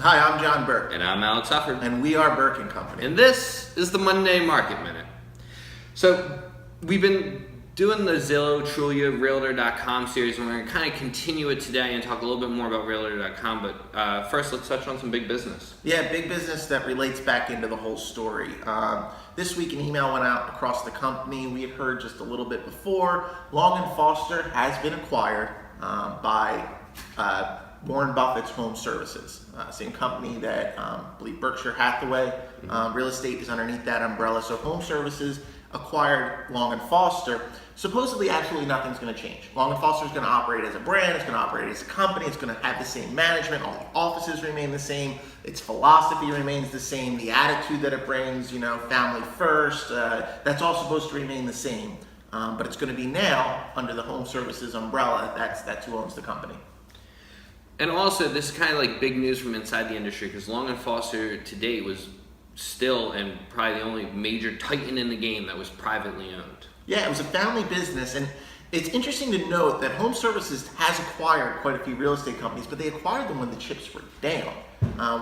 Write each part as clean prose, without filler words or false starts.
Hi, I'm John Burke. And I'm Alex Huffard. And we are Burke and Company. And this is the Monday Market Minute. So we've been doing the Zillow, Trulia, Realtor.com series, and we're going to kind of continue it today and talk a little bit more about Realtor.com. But first, let's touch on some big business. Yeah, big business that relates back into the whole story. This week, an email went out across the company. We had heard just a little bit before. Long & Foster has been acquired by Warren Buffett's Home Services, same company that I believe Berkshire Hathaway real estate is underneath that umbrella. So Home Services acquired Long & Foster. Supposedly, absolutely nothing's going to change. Long & Foster is going to operate as a brand. It's going to operate as a company. It's going to have the same management. All the offices remain the same. Its philosophy remains the same. The attitude that it brings, family first, that's all supposed to remain the same. But it's going to be now under the Home Services umbrella. That's who owns the company. And also, this is kind of like big news from inside the industry, because Long & Foster to date was still and probably the only major titan in the game that was privately owned. Yeah, it was a family business, and it's interesting to note that Home Services has acquired quite a few real estate companies, but they acquired them when the chips were down,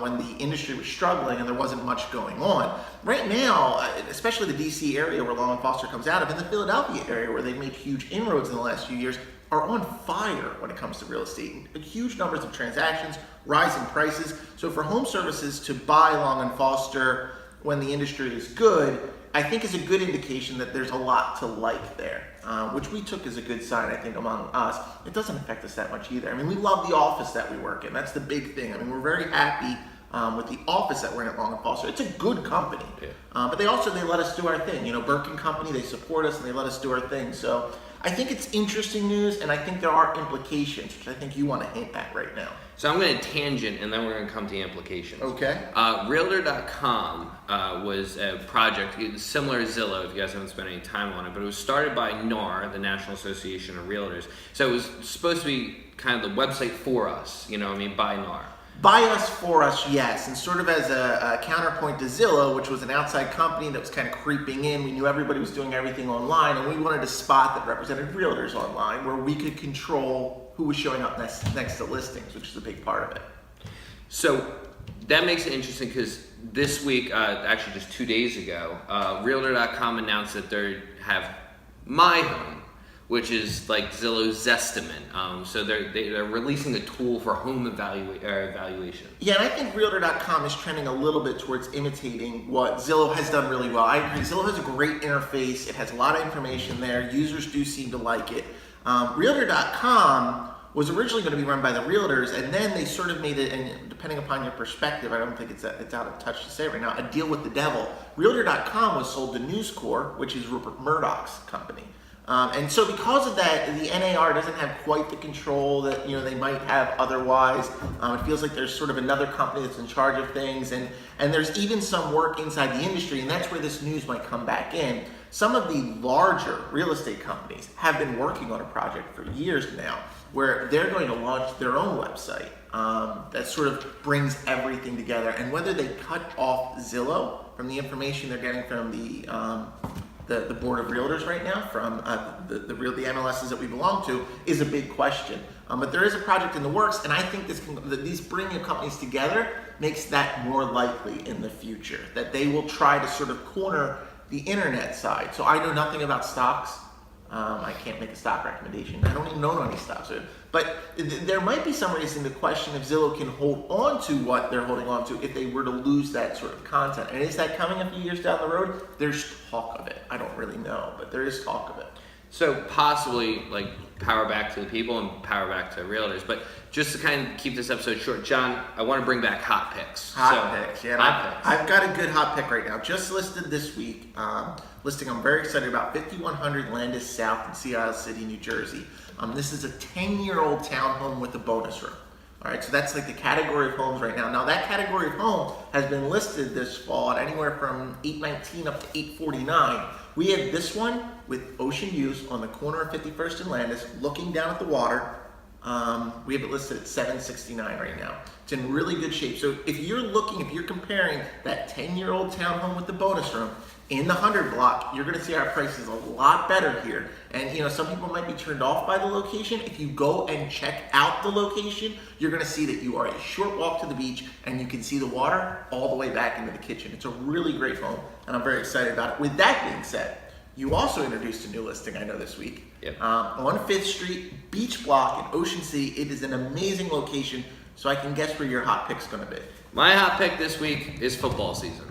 when the industry was struggling and there wasn't much going on. Right now, especially the DC area where Long & Foster comes out of, and the Philadelphia area where they've made huge inroads in the last few years, are on fire when it comes to real estate. Huge numbers of transactions, rising prices. So for Home Services to buy Long & Foster when the industry is good, I think is a good indication that there's a lot to like there, which we took as a good sign, I think, among us. It doesn't affect us that much either. I mean, we love the office that we work in. That's the big thing. I mean, we're very happy with the office that we're in at Long & Foster. It's a good company. Yeah. But they let us do our thing. Burke and Company, they support us and they let us do our thing. So I think it's interesting news, and I think there are implications, which I think you want to hint at right now. So I'm going to tangent, and then we're going to come to the implications. Okay. Realtor.com was a project similar to Zillow, if you guys haven't spent any time on it, but it was started by NAR, the National Association of Realtors. So it was supposed to be kind of the website for us, by NAR. By us, for us, yes. And sort of as a counterpoint to Zillow, which was an outside company that was kind of creeping in. We knew everybody was doing everything online, and we wanted a spot that represented realtors online where we could control who was showing up next to listings, which is a big part of it. So that makes it interesting because this week, actually just 2 days ago, Realtor.com announced that they have My Home, which is like Zillow's Zestimate. So they're releasing a tool for home evaluation. Yeah, and I think Realtor.com is trending a little bit towards imitating what Zillow has done really well. I agree. Zillow has a great interface. It has a lot of information there. Users do seem to like it. Realtor.com was originally going to be run by the realtors, and then they sort of made it, and depending upon your perspective, I don't think it's out of touch to say it right now, a deal with the devil. Realtor.com was sold to News Corp, which is Rupert Murdoch's company. And so because of that, the NAR doesn't have quite the control that they might have otherwise. It feels like there's sort of another company that's in charge of things, and there's even some work inside the industry, and that's where this news might come back in. Some of the larger real estate companies have been working on a project for years now where they're going to launch their own website that sort of brings everything together. And whether they cut off Zillow from the information they're getting from the board of realtors right now, from the MLSs that we belong to, is a big question. But there is a project in the works, and I think these bringing companies together makes that more likely in the future, that they will try to sort of corner the internet side. So I know nothing about stocks. I can't make a stock recommendation. I don't even know any stocks. But there might be some reason to question if Zillow can hold on to what they're holding on to if they were to lose that sort of content. And is that coming a few years down the road? There's talk of it. I don't really know, but there is talk of it. So possibly like power back to the people and power back to realtors. But just to kind of keep this episode short, John, I want to bring back hot picks. Hot picks. I've got a good hot pick right now. Just listed this week. Listing I'm very excited about, 5100 Landis South in Sea Isle City, New Jersey. This is a 10-year-old townhome with a bonus room. All right, so that's like the category of homes right now. Now that category of home has been listed this fall at anywhere from $819 up to $849. We have this one with ocean views on the corner of 51st and Landis, looking down at the water. We have it listed at $769 right now. It's in really good shape. So if you're comparing that 10-year-old townhome with the bonus room In the 100 block, you're going to see our prices a lot better here. And some people might be turned off by the location. If you go and check out the location, you're going to see that you are a short walk to the beach and you can see the water all the way back into the kitchen. It's a really great home, and I'm very excited about it. With that being said, you also introduced a new listing, I know, this week. Yep. On 5th Street, Beach Block in Ocean City. It is an amazing location, so I can guess where your hot pick's going to be. My hot pick this week is football season.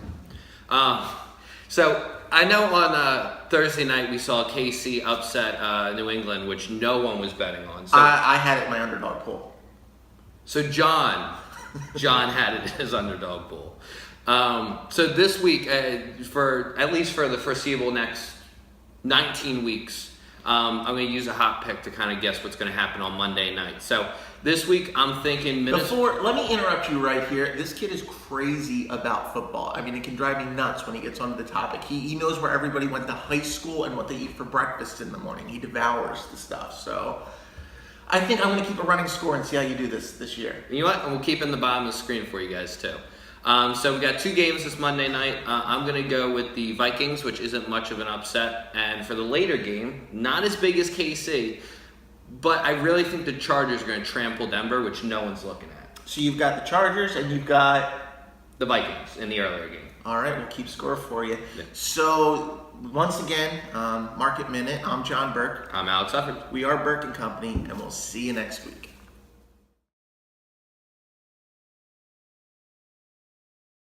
So I know on Thursday night we saw KC upset New England, which no one was betting on. So, I had it in my underdog pool. So John had it as underdog pool. So this week, for at least for the foreseeable next 19 weeks, I'm going to use a hot pick to kind of guess what's going to happen on Monday night. So this week, I'm thinking Let me interrupt you right here. This kid is crazy about football. I mean, it can drive me nuts when he gets onto the topic. He knows where everybody went to high school and what they eat for breakfast in the morning. He devours the stuff. So I think I'm going to keep a running score and see how you do this year. You know what? And we'll keep it in the bottom of the screen for you guys too. So we got 2 games this Monday night. I'm going to go with the Vikings, which isn't much of an upset. And for the later game, not as big as KC, but I really think the Chargers are going to trample Denver, which no one's looking at. So you've got the Chargers and you've got the Vikings in the earlier game. All right, we'll keep score for you. Yeah. So once again, Market Minute. I'm John Burke. I'm Alex Hufford. We are Burke and Company, and we'll see you next week.